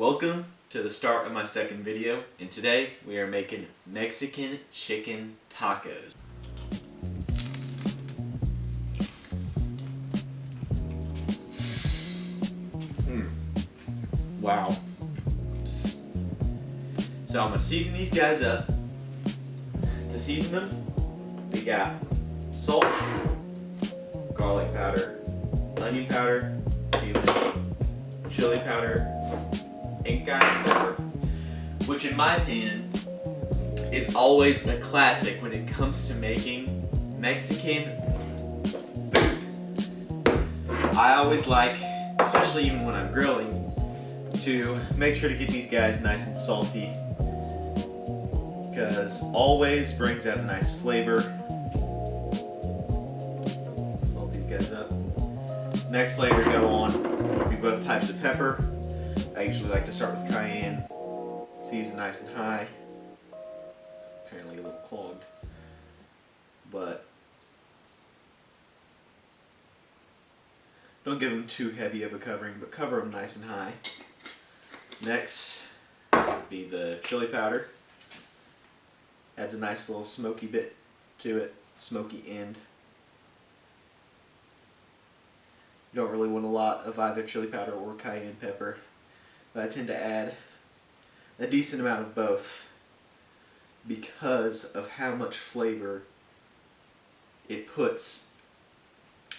Welcome to the start of my second video, and today we are making Mexican chicken tacos. Wow. So I'm going to season these guys up. To season them, we got salt, garlic powder, onion powder, cumin, chili powder, and cayenne pepper, which in my opinion is always a classic when it comes to making Mexican food. I always like, especially even when I'm grilling, to make sure to get these guys nice and salty, because always brings out a nice flavor. Salt these guys up. Next layer go on both types of pepper. I usually like to start with cayenne, season nice and high. It's apparently a little clogged, but don't give them too heavy of a covering, but cover them nice and high. Next would be the chili powder. Adds a nice little smoky bit to it, smoky end. You don't really want a lot of either chili powder or cayenne pepper, but I tend to add a decent amount of both because of how much flavor it puts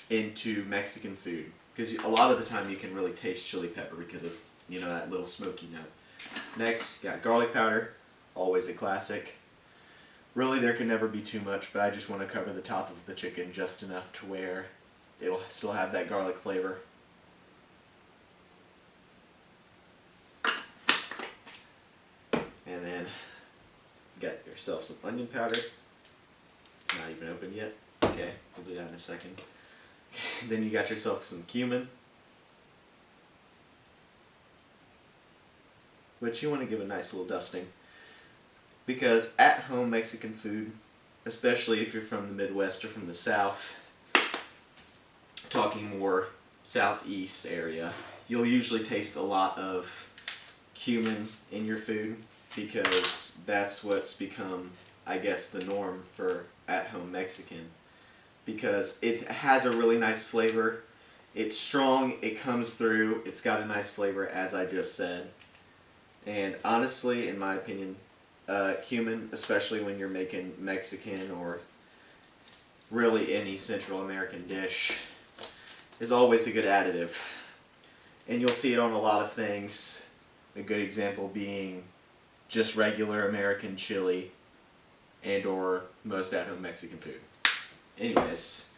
into Mexican food. Because a lot of the time you can really taste chili pepper because of, you know, that little smoky note. Next, got garlic powder, always a classic. Really, there can never be too much, but I just want to cover the top of the chicken just enough to where it'll still have that garlic flavor. And then get yourself some onion powder. Not even open yet. Okay, we'll do that in a second. Then you got yourself some cumin, which you want to give a nice little dusting. Because at home Mexican food, especially if you're from the Midwest or from the South, talking more southeast area, you'll usually taste a lot of cumin in your food because that's what's become, I guess, the norm for at-home Mexican. Because it has a really nice flavor. It's strong, it comes through, it's got a nice flavor, as I just said. And honestly, in my opinion, cumin, especially when you're making Mexican or really any Central American dish, is always a good additive. And you'll see it on a lot of things. A good example being just regular American chili and or most at-home Mexican food. Anyways,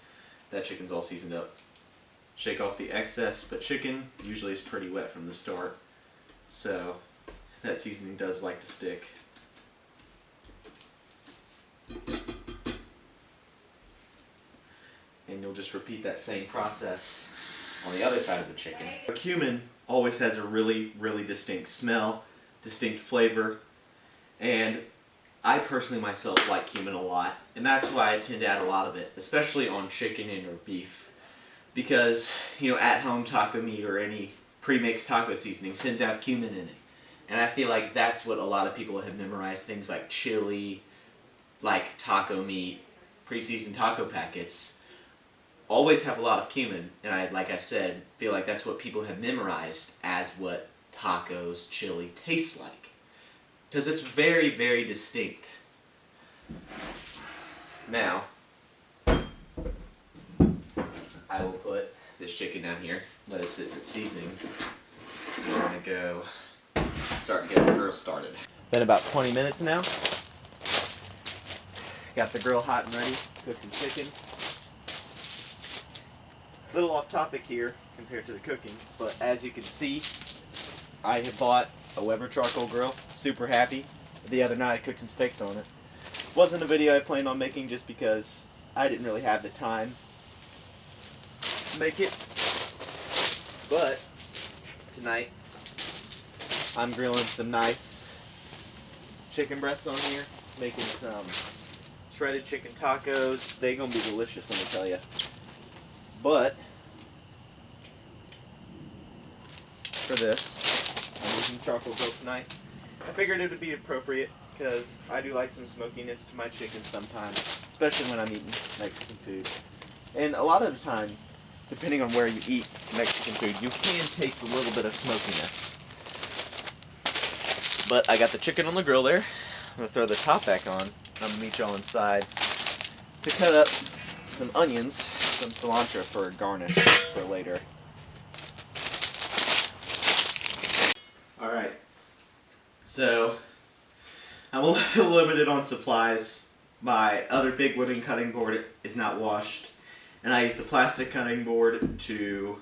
that chicken's all seasoned up. Shake off the excess, but chicken usually is pretty wet from the start, so that seasoning does like to stick. And you'll just repeat that same process on the other side of the chicken. Cumin always has a really, really distinct smell, distinct flavor, and I personally myself like cumin a lot, and that's why I tend to add a lot of it, especially on chicken and or beef. Because, you know, at-home taco meat or any pre-mixed taco seasonings tend to have cumin in it. And I feel like that's what a lot of people have memorized, things like chili, like taco meat, pre-seasoned taco packets, always have a lot of cumin, and like I said, feel like that's what people have memorized as what tacos, chili tastes like. Because it's very, very distinct. Now, I will put this chicken down here, let it sit with seasoning. We're going to go start getting the grill started. Been about 20 minutes now. Got the grill hot and ready. Cook some chicken. A little off topic here compared to the cooking, but as you can see, I have bought a Weber charcoal grill. Super happy. The other night I cooked some steaks on it. Wasn't a video I planned on making just because I didn't really have the time to make it. But tonight I'm grilling some nice chicken breasts on here, making some shredded chicken tacos. They're gonna be delicious, let me tell you. But for this, I'm using some charcoal grill tonight. I figured it would be appropriate because I do like some smokiness to my chicken sometimes, especially when I'm eating Mexican food. And a lot of the time, depending on where you eat Mexican food, you can taste a little bit of smokiness. But I got the chicken on the grill there. I'm going to throw the top back on. I'm going to meet y'all inside to cut up some onions, some cilantro for a garnish for later. Alright, so I'm a little limited on supplies. My other big wooden cutting board is not washed, and I used a plastic cutting board to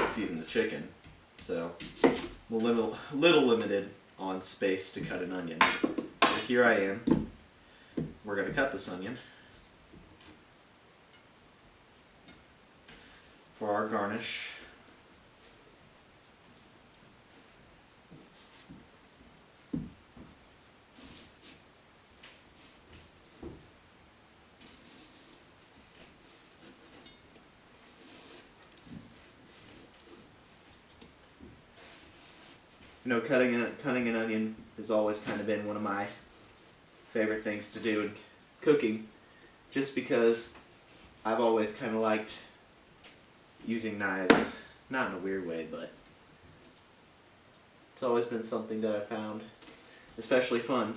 season the chicken. So I'm a little limited on space to cut an onion. So here I am. We're going to cut this onion for our garnish. You know, cutting an onion has always kind of been one of my favorite things to do in cooking, just because I've always kind of liked using knives, not in a weird way, but it's always been something that I found especially fun,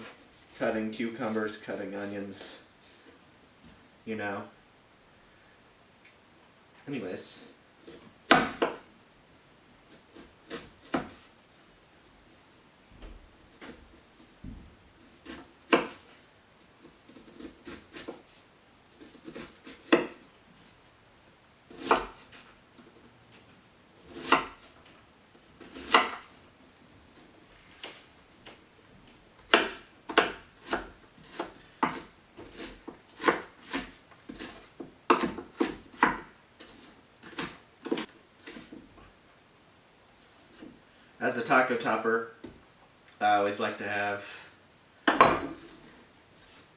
cutting cucumbers, cutting onions, you know. Anyways. As a taco topper, I always like to have a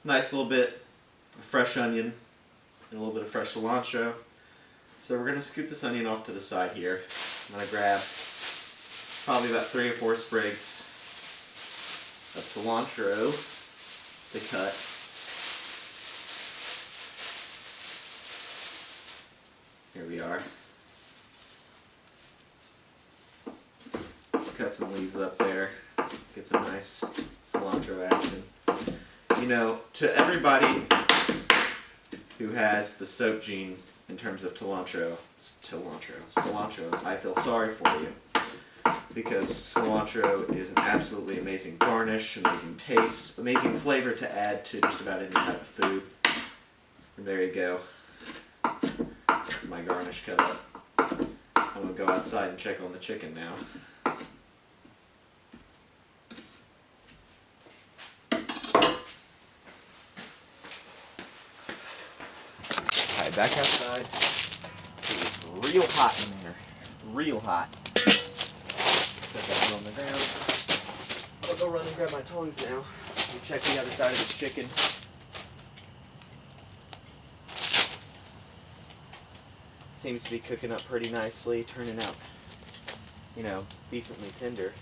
nice little bit of fresh onion and a little bit of fresh cilantro. So we're going to scoop this onion off to the side here. I'm going to grab probably about 3 or 4 sprigs of cilantro to cut. Here we are. Cut some leaves up there, get some nice cilantro action. You know, to everybody who has the soap gene in terms of cilantro, I feel sorry for you, because cilantro is an absolutely amazing garnish, amazing taste, amazing flavor to add to just about any type of food. And there you go. That's my garnish cut up. I'm going to go outside and check on the chicken now. Back outside. It's real hot in there. Real hot. Set that on the ground. I'll go run and grab my tongs now and check the other side of the chicken. Seems to be cooking up pretty nicely, turning out, you know, decently tender.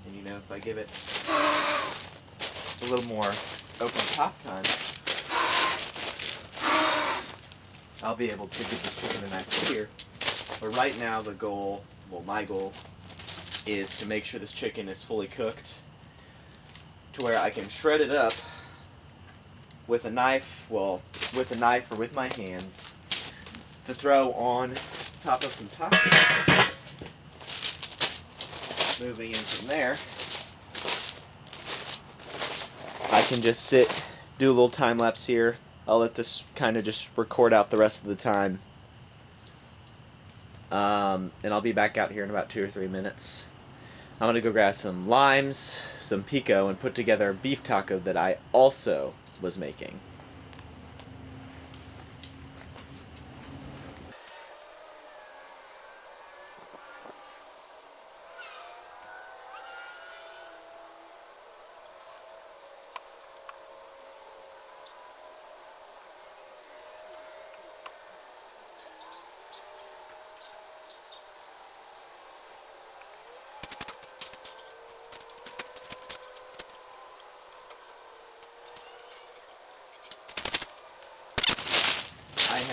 And you know, if I give it a little more open top time, I'll be able to give this chicken a nice sear. But right now the goal, well, my goal, is to make sure this chicken is fully cooked to where I can shred it up with a knife, well, with a knife or with my hands, to throw on top of some tacos. Moving in from there, I can just sit, do a little time lapse here. I'll let this kind of just record out the rest of the time. And I'll be back out here in about 2 or 3 minutes. I'm going to go grab some limes, some pico, and put together a beef taco that I also was making.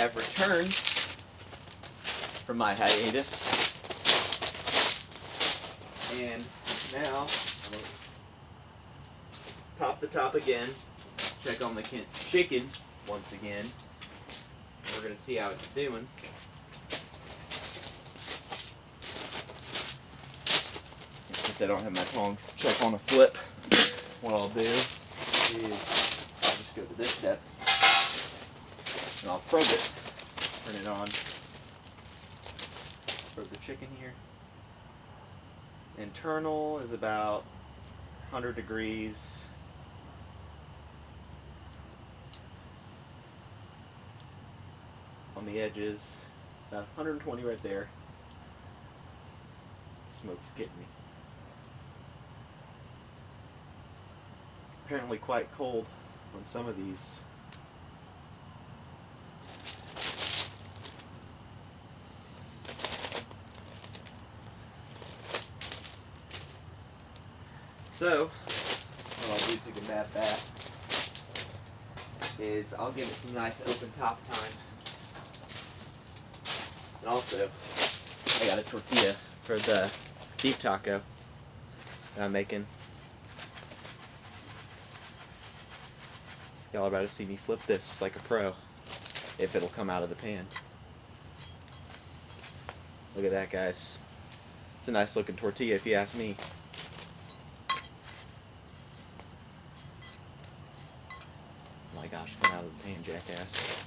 have returned from my hiatus, and now I'm going to pop the top again, check on the chicken once again. We're going to see how it's doing. And since I don't have my tongs to check on a flip, what I'll do is I'll just go to this step and I'll probe it, turn it on, probe the chicken here. Internal is about 100 degrees. On the edges, about 120 right there. Smoke's getting me. Apparently quite cold on some of these. So, what I'll do to combat that is I'll give it some nice open top time. And also, I got a tortilla for the beef taco that I'm making. Y'all are about to see me flip this like a pro, if it'll come out of the pan. Look at that, guys. It's a nice looking tortilla if you ask me. Oh my gosh, come out of the pan, jackass.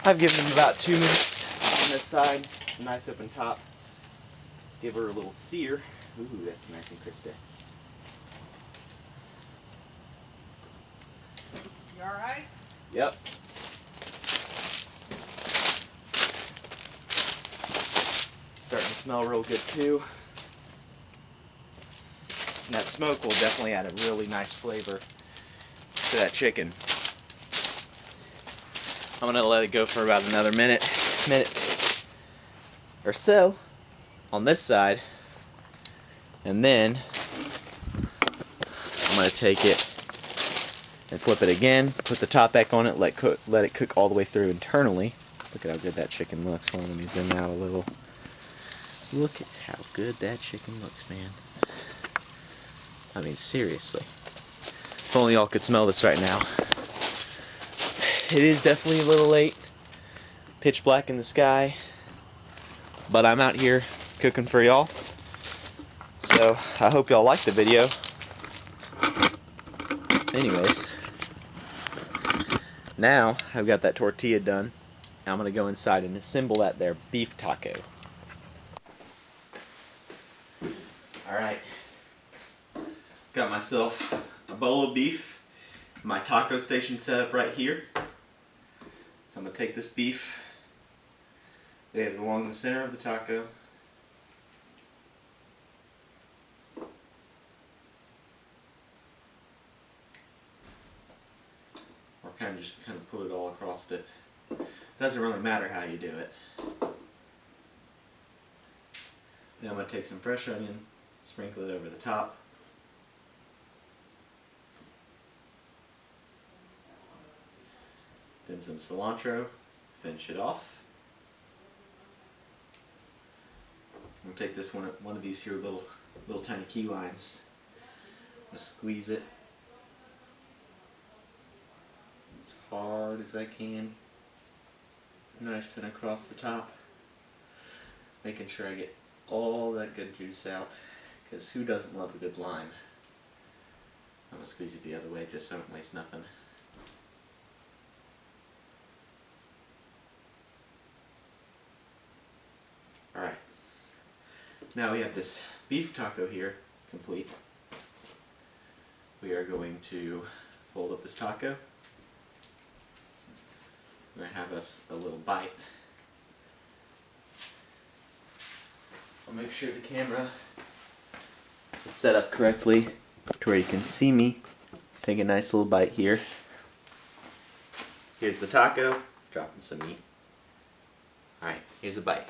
I've given them about 2 minutes on this side. Nice open top. Give her a little sear. Ooh, that's nice and crispy. You alright? Yep. Starting to smell real good too. And that smoke will definitely add a really nice flavor to that chicken. I'm gonna let it go for about another minute or so on this side, and then I'm gonna take it and flip it again, put the top back on it, let it cook all the way through internally. Look at how good that chicken looks. Hold on, let me zoom out a little. Look at how good that chicken looks, man. I mean, seriously. If only y'all could smell this right now. It is definitely a little late. Pitch black in the sky. But I'm out here cooking for y'all. So, I hope y'all like the video. Anyways. Now, I've got that tortilla done. Now I'm going to go inside and assemble that there beef taco. Alright. Got myself a bowl of beef. My taco station set up right here. So I'm going to take this beef, lay it along the center of the taco. Or kind of put it all across it. Doesn't really matter how you do it. Then I'm going to take some fresh onion, sprinkle it over the top. Then some cilantro, finish it off. I'm going to take this one of these here little tiny key limes. I'm going to squeeze it as hard as I can. Nice and across the top. Making sure I get all that good juice out, because who doesn't love a good lime? I'm going to squeeze it the other way just so I don't waste nothing. Alright, now we have this beef taco here complete. We are going to fold up this taco. I'm gonna have us a little bite. I'll make sure the camera is set up correctly to where you can see me take a nice little bite here. Here's the taco, dropping some meat. Alright, here's a bite.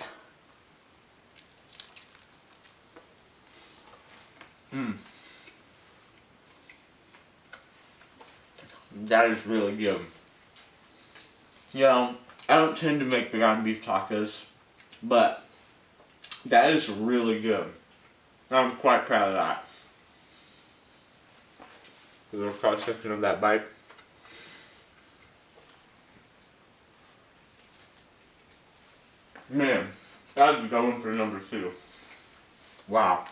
That is really good. You know, I don't tend to make ground beef tacos, but that is really good. I'm quite proud of that. A little cross section of that bite. Man, I'd be going for number 2. Wow.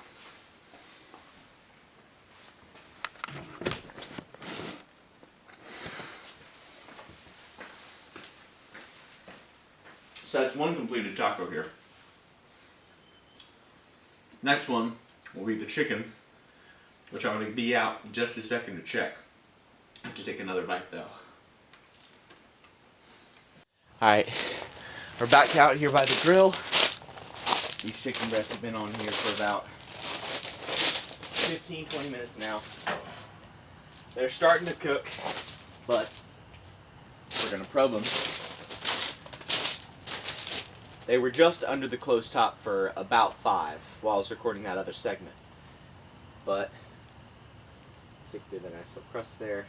So that's one completed taco here. Next one will be the chicken, which I'm going to be out in just a second to check. I have to take another bite though. Alright, we're back out here by the grill. These chicken breasts have been on here for about 15-20 minutes now. They're starting to cook, but we're going to probe them. They were just under the closed top for about 5 while I was recording that other segment. But, stick through the nice little crust there.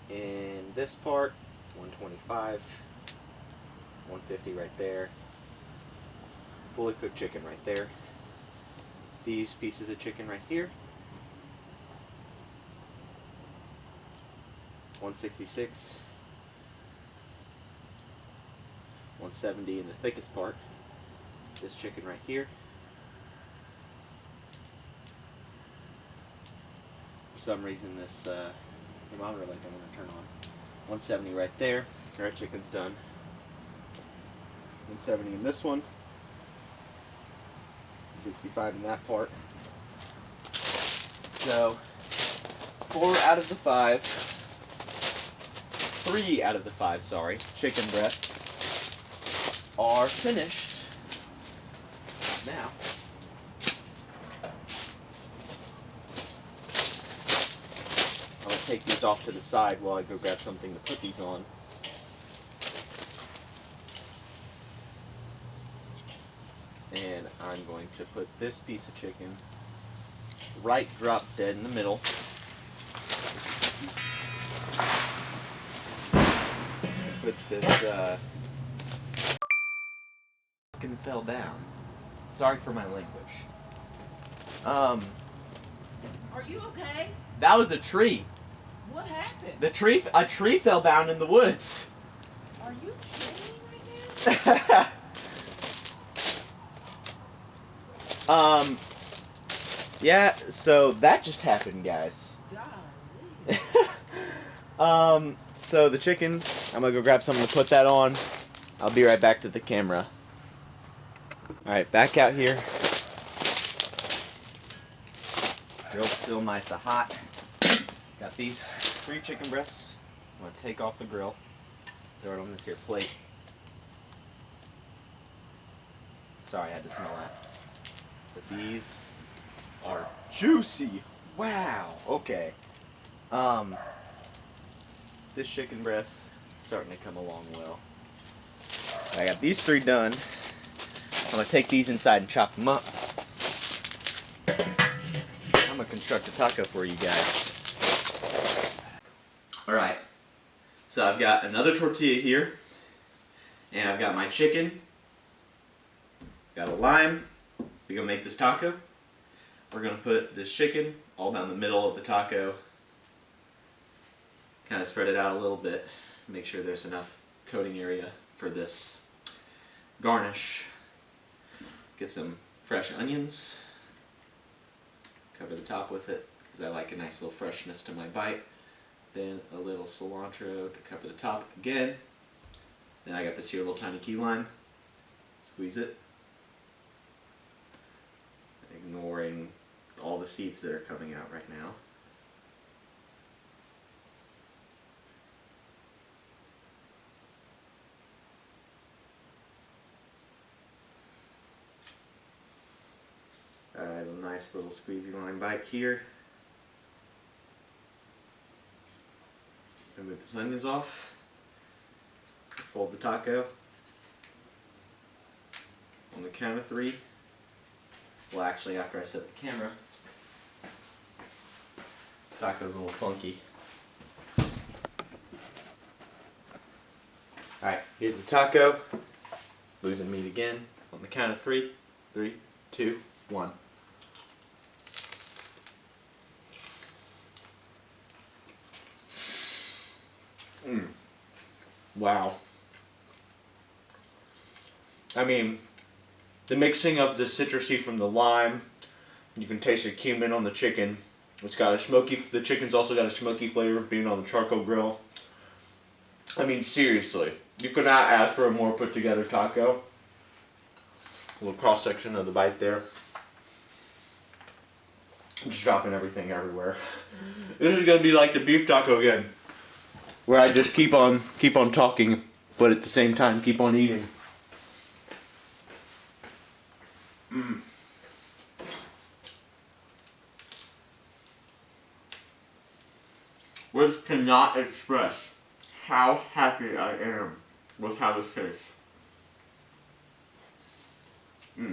And this part, 125, 150 right there. Fully cooked chicken right there. These pieces of chicken right here. 166, 170 in the thickest part. This chicken right here. For some reason this thermometer light don't want to turn on. 170 right there. Our chicken's done. 170 in this one. 65 in that part. So 4 out of the 5. 3 out of the 5, sorry, chicken breasts are finished. Now, I'm going to take these off to the side while I go grab something to put these on. And I'm going to put this piece of chicken right drop dead in the middle. Put this fucking fell down. Sorry for my language. Are you okay? That was a tree. What happened? A tree fell down in the woods. Are you kidding right now? Yeah, so that just happened, guys. Golly. So the chicken, I'm gonna go grab something to put that on. I'll be right back to the camera. Alright, back out here. Grill's still nice and hot. Got these 3 chicken breasts. I'm gonna take off the grill. Throw it on this here plate. Sorry, I had to smell that. But these are juicy. Wow. Okay. This chicken breast starting to come along well. I got these 3 done. I'm gonna take these inside and chop them up. I'm gonna construct a taco for you guys. Alright. So I've got another tortilla here. And I've got my chicken. Got a lime. We're gonna make this taco. We're gonna put this chicken all down the middle of the taco. Kind of spread it out a little bit. Make sure there's enough coating area for this garnish. Get some fresh onions. Cover the top with it because I like a nice little freshness to my bite. Then a little cilantro to cover the top again. Then I got this here little tiny key lime. Squeeze it. Ignoring all the seeds that are coming out right now. nice little squeezy line bite here. Remove these onions off. Fold the taco. On the count of 3. Well, actually, after I set the camera. This taco's a little funky. Alright, here's the taco. Losing meat again. On the count of 3. 3, 2, 1. Wow. I mean, the mixing of the citrusy from the lime, you can taste the cumin on the chicken. It's got a smoky, the chicken's also got a smoky flavor being on the charcoal grill. I mean, seriously, you could not ask for a more put together taco. A little cross section of the bite there. I'm just dropping everything everywhere. This is gonna be like the beef taco again, where I just keep on talking, but at the same time keep on eating. Words cannot express how happy I am with how this tastes. Yeah,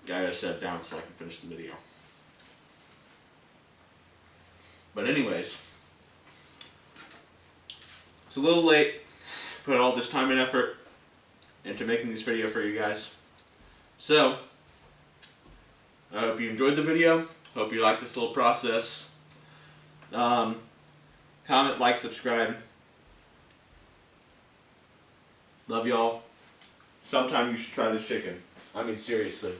I gotta set it down so I can finish the video. But anyways, it's a little late. Put all this time and effort into making this video for you guys. So, I hope you enjoyed the video. Hope you liked this little process. Comment, like, subscribe. Love y'all. Sometime you should try this chicken. I mean, seriously.